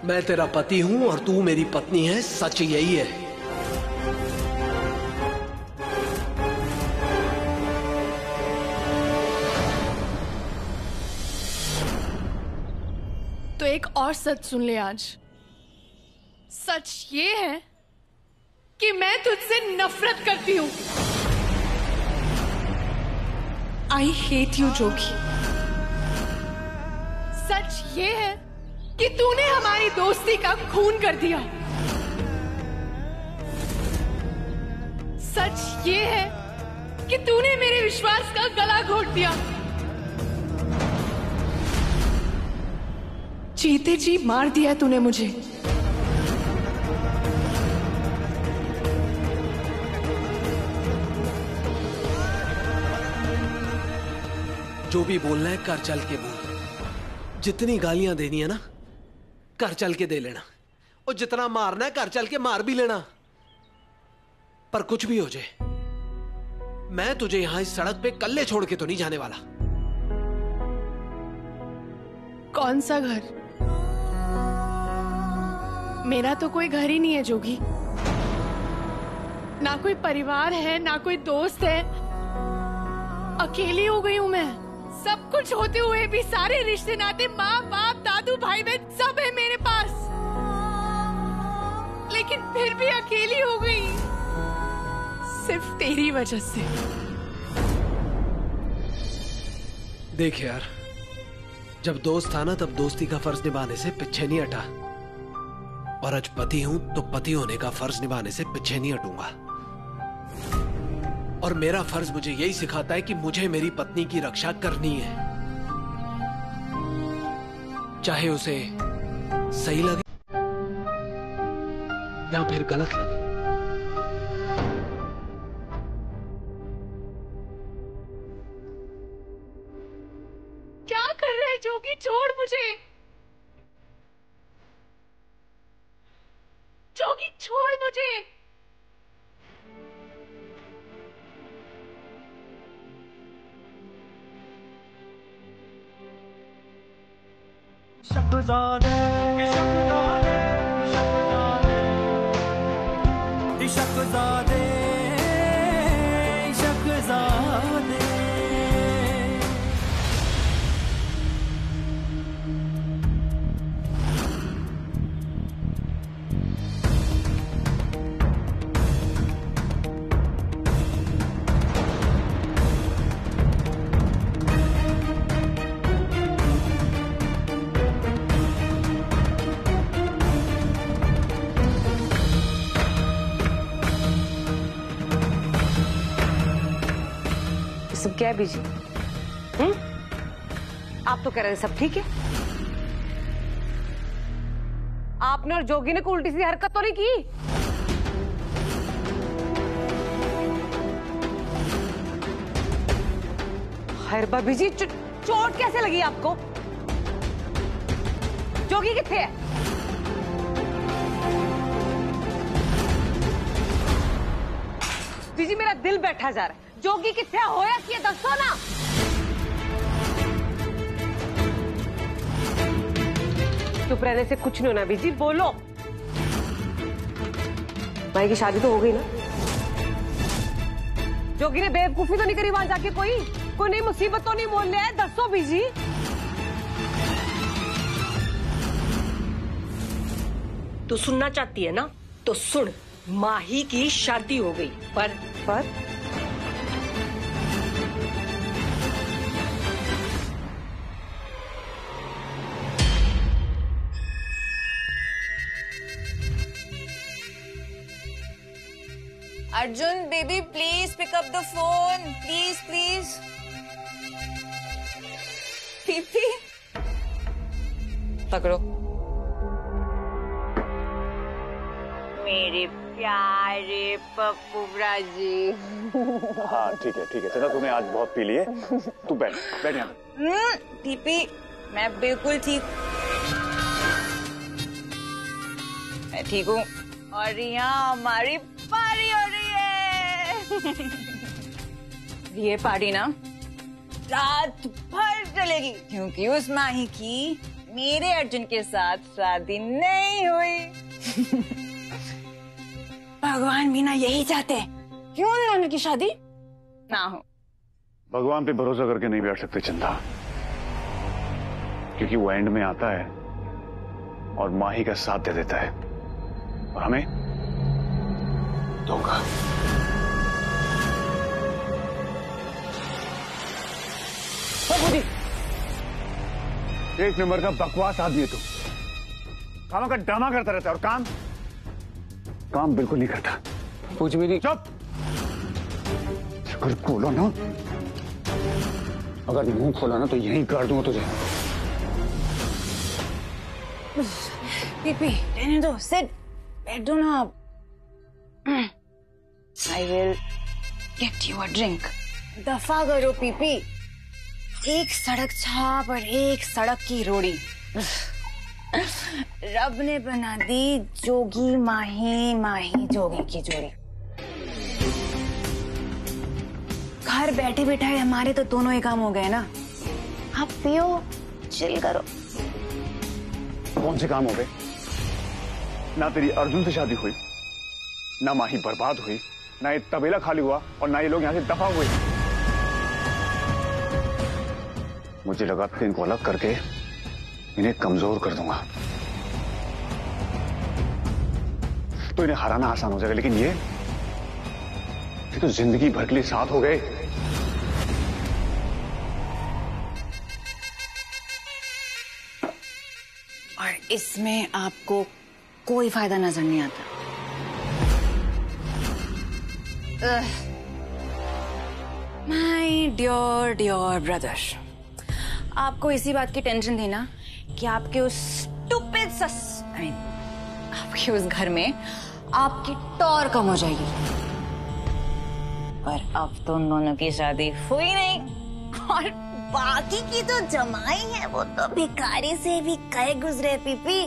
मैं तेरा पति हूं और तू मेरी पत्नी है, सच यही है। तो एक और सच सुन ले आज। सच ये है कि मैं तुझसे नफरत करती हूं। आई हेट यू जोगी। सच ये है कि तूने हमारी दोस्ती का खून कर दिया। सच ये है कि तूने मेरे विश्वास का गला घोट दिया। जीते जी मार दिया तूने मुझे। जो भी बोलना है कर चल के बोल। जितनी गालियां देनी है ना कर चल के दे लेना, और जितना मारना है कर चल के मार भी लेना। पर कुछ भी हो जाए, मैं तुझे यहां इस सड़क पे कल्ले छोड़ के तो नहीं जाने वाला। कौन सा घर? मेरा तो कोई घर ही नहीं है जोगी। ना कोई परिवार है, ना कोई दोस्त है। अकेली हो गई हूं मैं। सब कुछ होते हुए भी सारे रिश्ते नाते, माँ बाप, दादू, भाई बहन सब है मेरे पास, लेकिन फिर भी अकेली हो गई सिर्फ तेरी वजह से। देख यार, जब दोस्त था ना तब दोस्ती का फर्ज निभाने से पीछे नहीं हटा, और आज पति हूं तो पति होने का फर्ज निभाने से पीछे नहीं हटूंगा। और मेरा फर्ज मुझे यही सिखाता है कि मुझे मेरी पत्नी की रक्षा करनी है, चाहे उसे सही लगे या फिर गलत लगे। क्या कर रहे है जोगी? छोड़ मुझे जोगी, छोड़ मुझे। शहज़ादे शहज़ादे शहज़ादे शहज़ादे। सब क्या है बीजी? आप तो कह रहे थे सब ठीक है। आपने और जोगी ने कोई उल्टी सीधी हरकत तो नहीं की? हैरबा बीजी, चोट कैसे लगी आपको? जोगी किथे है? बीजी मेरा दिल बैठा जा रहा है। जोगी किथे होया कि दसो ना। चुप रहने से कुछ नहीं होना बीजी, बोलो। भाई की शादी तो हो गई ना? जोगी ने बेवकूफी तो नहीं करी वहां जाके? कोई नई मुसीबत तो नहीं मोल लिया है? दसो बीजी। तू सुनना चाहती है ना तो सुन। माही की शादी हो गई, पर Arjun baby please pick up the phone, please please. पीपी पकड़ो। मेरे प्यारे पप्पूरा जी। हाँ ठीक है चलो, तुम्हें आज बहुत पी लिए। तू बैठ यहाँ। पीपी मैं बिल्कुल ठीक, मैं ठीक हूँ। और यहाँ हमारी पार्टी हो रही है। ये पार्टी ना रात भर चलेगी, क्योंकि उस माही की मेरे अर्जुन के साथ शादी नहीं हुई। भगवान भी ना यही चाहते हैं, क्यों दोनों की शादी ना हो। भगवान पे भरोसा करके नहीं बैठ सकते चंदा, क्योंकि वो एंड में आता है और माही का साथ दे देता है और हमें धोखा। एक नंबर का बकवास आदमी है तू, कामों का ड्रामा करता रहता है और काम बिल्कुल नहीं करता। पूछ मेरी चुप, अगर खोलो ना, अगर मुंह खोला ना तो यहीं कर दूंगा तुझे। पीपी रहने दो, सिट, बैठो ना आप। I will get you a drink. दफा करो पीपी, एक सड़क छाप और एक सड़क की रोड़ी। रब ने बना दी जोगी माही, माही जोगी की जोड़ी। घर बैठे बैठाए हमारे तो दोनों ही काम हो गए ना। आप पियो, चिल करो। कौन से काम हो गए? ना तेरी अर्जुन से शादी हुई, ना माही बर्बाद हुई, ना ये तबेला खाली हुआ और ना ये लोग यहाँ से दफा हुए। मुझे लगा कि इनको अलग करके इन्हें कमजोर कर दूंगा तो इन्हें हराना आसान हो जाएगा, लेकिन ये तो जिंदगी भर के लिए साथ हो गए। और इसमें आपको कोई फायदा नजर नहीं आता। माय डियर डियर ब्रदर, आपको इसी बात की टेंशन थी ना कि आपके उस स्टूपिड आपके उस घर में आपकी टॉर कम हो जाएगी। पर अब तो उन दोनों की शादी हुई नहीं, और बाकी की तो जमाई है, वो तो भिखारी से भी कहे गुजरे पीपी।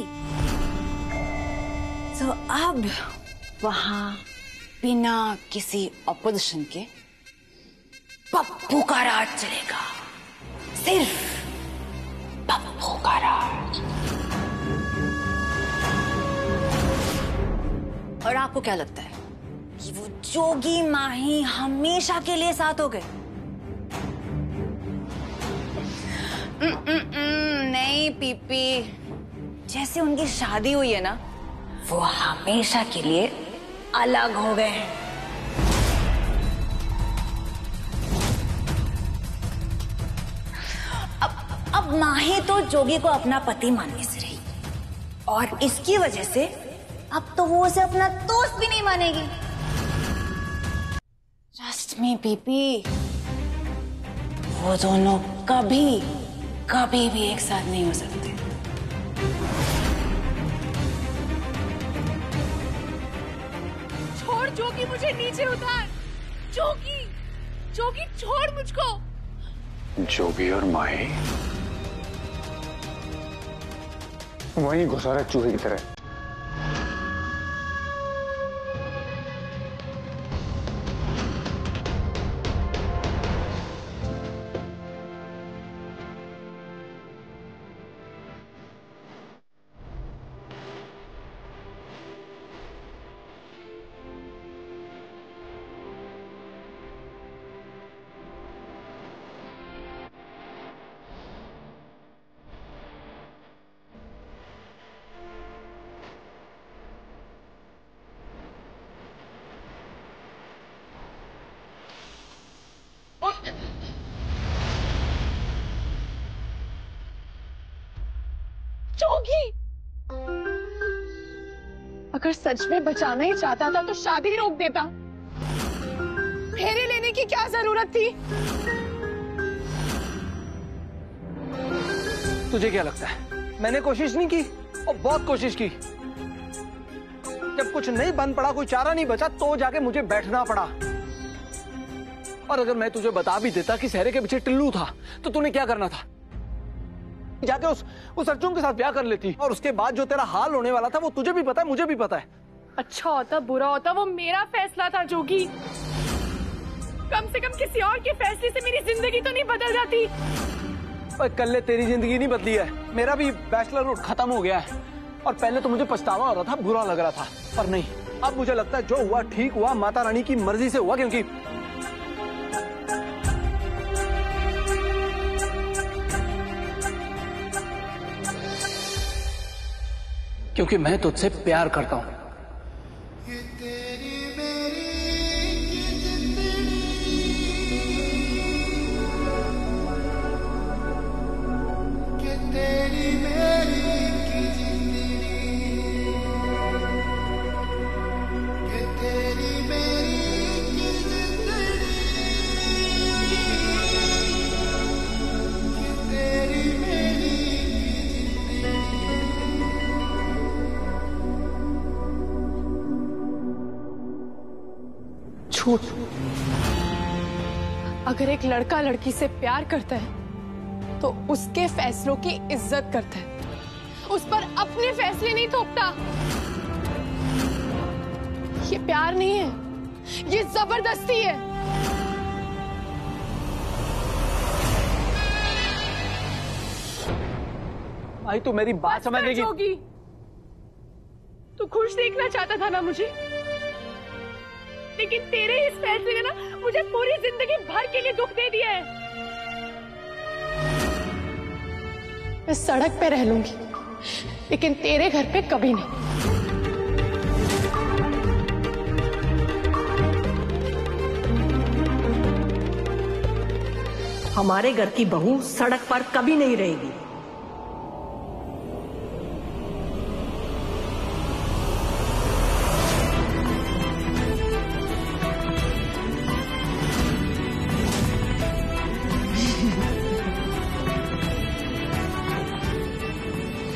तो अब वहां बिना किसी ऑपोजिशन के पप्पू का राज चलेगा, सिर्फ पप्पू का राज। और आपको क्या लगता है कि वो जोगी माही हमेशा के लिए साथ हो गए? नहीं पीपी, जैसे उनकी शादी हुई है ना, वो हमेशा के लिए अलग हो गए हैं। अब माही तो जोगी को अपना पति मानने से रही, और इसकी वजह से अब तो वो उसे अपना दोस्त भी नहीं मानेगी। ट्रस्ट मी पीपी, वो दोनों कभी कभी भी एक साथ नहीं हो सकते। छोड़ जोगी, मुझे नीचे उतार। जोगी, जोगी छोड़ मुझको। जोगी और माही वहीं घुसा रहे चूहे की तरह। जोगी, अगर सच में बचाना ही चाहता था तो शादी रोक देता। फेरे लेने की क्या जरूरत थी? तुझे क्या लगता है मैंने कोशिश नहीं की? और बहुत कोशिश की। जब कुछ नहीं बन पड़ा, कोई चारा नहीं बचा, तो जाके मुझे बैठना पड़ा। और अगर मैं तुझे बता भी देता कि सहरे के पीछे टिल्लू था, तो तूने क्या करना था? जाके उस अर्जुन के साथ ब्याह कर लेती, और उसके बाद जो तेरा हाल होने वाला था वो तुझे भी पता है, मुझे भी पता है। अच्छा होता बुरा होता वो मेरा फैसला था जोगी। कम से कम किसी और के फैसले से मेरी जिंदगी तो नहीं बदल जाती। कल तेरी जिंदगी नहीं बदली है, मेरा भी बैचलरहुड खत्म हो गया है। और पहले तो मुझे पछतावा हो रहा था, बुरा लग रहा था, पर नहीं, अब मुझे लगता है जो हुआ ठीक हुआ, माता रानी की मर्जी से हुआ। क्योंकि मैं तुझसे प्यार करता हूं। झूठ। अगर एक लड़का लड़की से प्यार करता है तो उसके फैसलों की इज्जत करता है, उस पर अपने फैसले नहीं थोपता। ये प्यार नहीं है, ये जबरदस्ती है। भाई तू मेरी बात समझेगी। जोगी, तू खुश देखना चाहता था ना मुझे, लेकिन तेरे इस फैसले ने ना मुझे पूरी जिंदगी भर के लिए दुख दे दिया है। मैं सड़क पे रह लूंगी, लेकिन तेरे घर पे कभी नहीं। हमारे घर की बहू सड़क पर कभी नहीं रहेगी।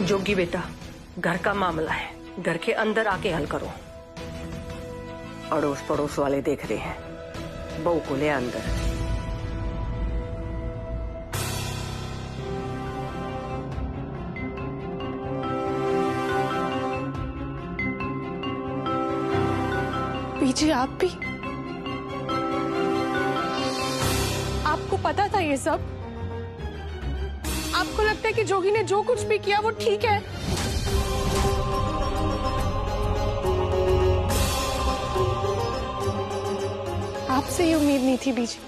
जोगी बेटा, घर का मामला है, घर के अंदर आके हल करो। अड़ोस पड़ोस वाले देख रहे हैं, बहू को ले अंदर। पीछे आप भी? आपको पता था ये सब? आपको लगता है कि जोगी ने जो कुछ भी किया वो ठीक है? आपसे ये उम्मीद नहीं थी बीजी।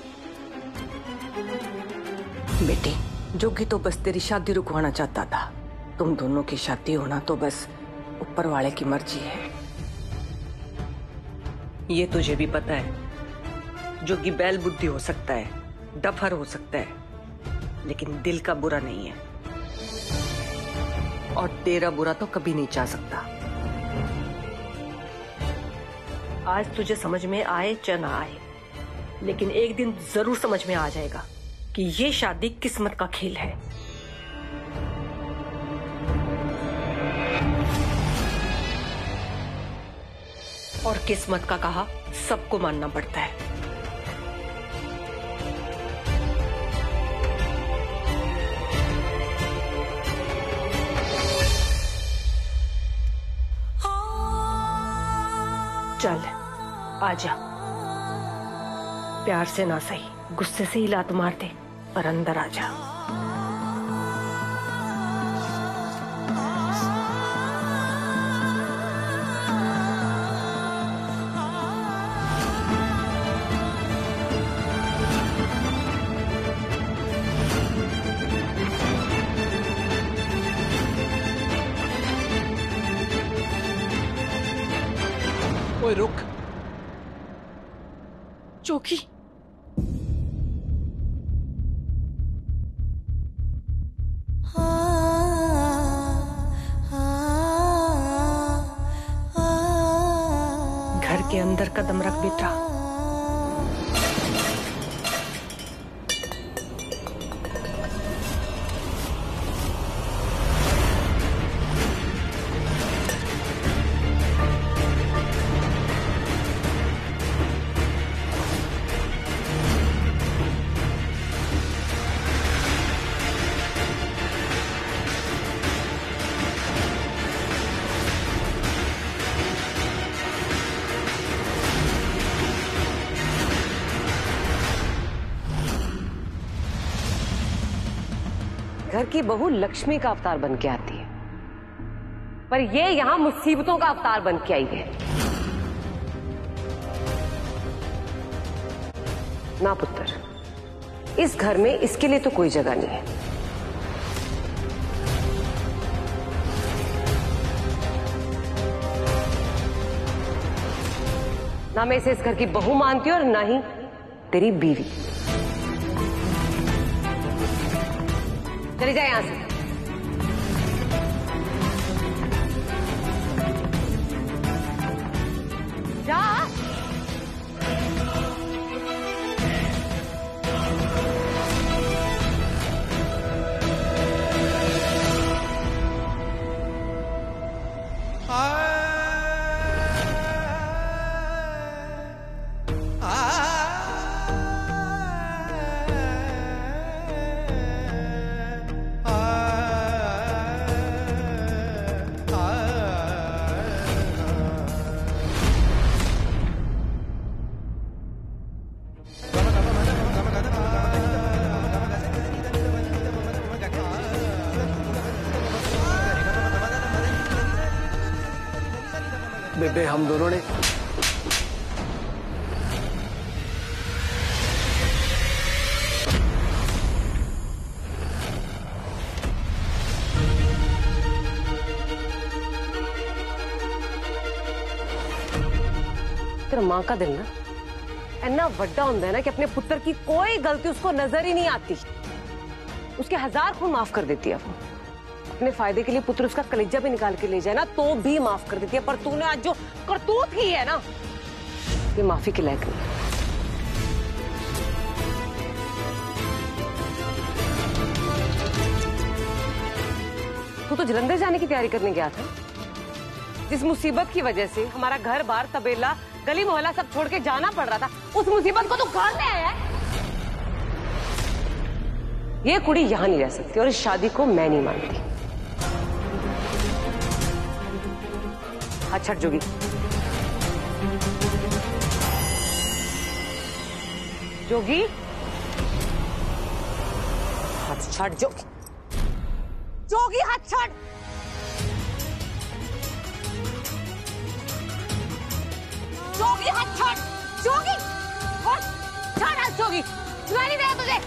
बेटी, जोगी तो बस तेरी शादी रुकवाना चाहता था। तुम दोनों की शादी होना तो बस ऊपर वाले की मर्जी है। ये तुझे भी पता है, जोगी बैल बुद्धि हो सकता है, डफर हो सकता है, लेकिन दिल का बुरा नहीं है। और तेरा बुरा तो कभी नहीं चाह सकता। आज तुझे समझ में आए चाहे ना आए, लेकिन एक दिन जरूर समझ में आ जाएगा कि ये शादी किस्मत का खेल है। और किस्मत का कहा सबको मानना पड़ता है। चल आजा, प्यार से ना सही, गुस्से से ही लात मार दे, पर अंदर आजा। ओए रुक। जोगी, घर के अंदर कदम रख बेटा। घर की बहू लक्ष्मी का अवतार बन के आती है, पर ये यहाँ मुसीबतों का अवतार बन के आई है। ना पुत्र, इस घर में इसके लिए तो कोई जगह नहीं है। ना मैं इसे इस घर की बहू मानती हूं और ना ही तेरी बीवी। चली जाए यहां से। जा। बेबे, हम दोनों ने तेरा मां का दिल ना इतना वड्डा होता है ना कि अपने पुत्र की कोई गलती उसको नजर ही नहीं आती। उसके 1000 खून माफ कर देती है वो। अपने फायदे के लिए पुत्र उसका कलेजा भी निकाल के ले जाए ना तो भी माफ कर देती है। पर तूने आज जो करतूत की है ना, ये माफी के लायक नहीं। तू तो जलंधर जाने की तैयारी करने गया था। जिस मुसीबत की वजह से हमारा घर बार तबेला गली मोहल्ला सब छोड़ के जाना पड़ रहा था, उस मुसीबत को तू घर में आया है। ये कुड़ी यहां नहीं रह सकती और इस शादी को मैं नहीं मानती। अच्छा जोगी, जोगी हाथ छाड़। जोगी, जोगी हाथ छाड़। जोगी हाथ छाड़। जोगी छाड़ हाथ। जोगी सुनाई नहीं दे रहा तुझे?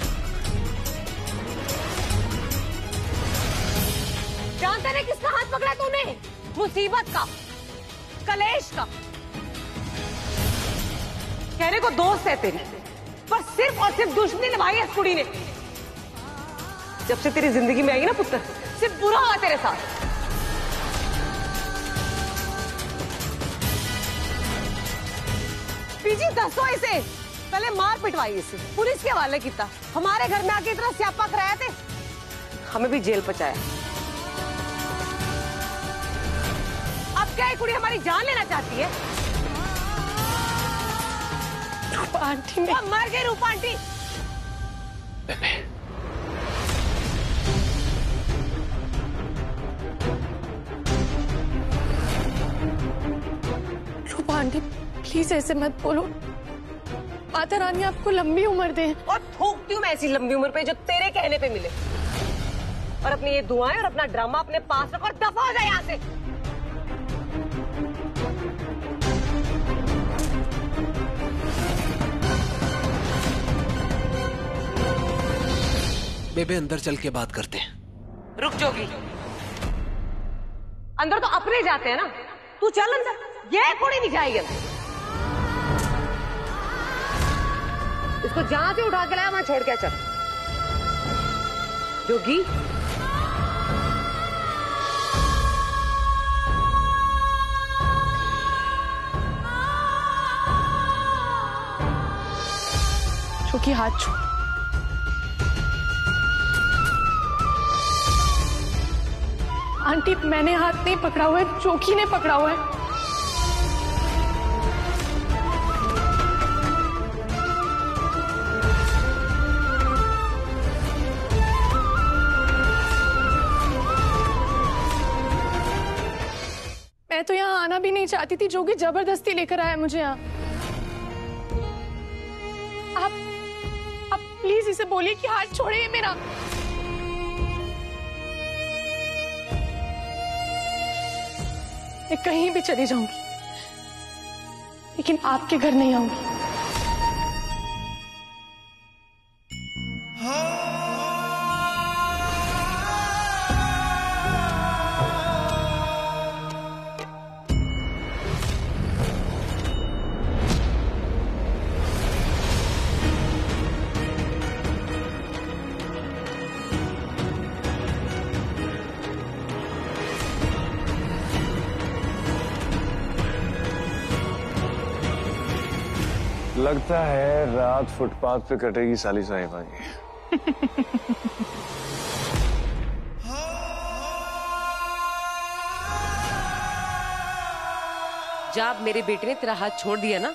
जानते नहीं किसका हाथ पकड़ा तूने? मुसीबत का, कलेश का। कहने को दोस्त है तेरी, पर सिर्फ और सिर्फ दुश्मनी निभाई है इस कुड़ी ने। जब से तेरी जिंदगी में आई ना पुत्र, सिर्फ बुरा हुआ तेरे साथ। पीजी दसो इसे, पहले मार पिटवाई इसे, पुलिस के हवाले किया, हमारे घर में आके इतना स्यापा कराया थे, हमें भी जेल पहुंचाया। अब क्या ये कुड़ी हमारी जान लेना चाहती है? रूपा आंटी ने मर गई। रूपा आंटी रूपा आंटी प्लीज ऐसे मत बोलो। माता रानी आपको लंबी उम्र दे। और थूकती हूँ मैं ऐसी लंबी उम्र पे जो तेरे कहने पे मिले। और अपनी ये दुआएं और अपना ड्रामा अपने पास रख और दफा हो जाए यहाँ से। बेबे, अंदर चल के बात करते हैं। रुक जोगी, अंदर तो अपने जाते हैं ना, तू चल अंदर। ये कुड़ी नहीं जाएगी अंदर। इसको जहां से उठा के लाया वहां छोड़ के चल। जोगी जोगी हाथ छोड़। आंटी मैंने हाथ नहीं पकड़ा हुआ है, जोगी ने पकड़ा हुआ है। मैं तो यहाँ आना भी नहीं चाहती थी, जोगी जबरदस्ती लेकर आया मुझे यहाँ। आप प्लीज इसे बोलिए कि हाथ छोड़िए मेरा। मैं कहीं भी चली जाऊंगी, लेकिन आपके घर नहीं आऊंगी। लगता है रात फुटपाथ पे कटेगी साली साहिबा की। जब मेरे बेटे ने तेरा हाथ छोड़ दिया ना,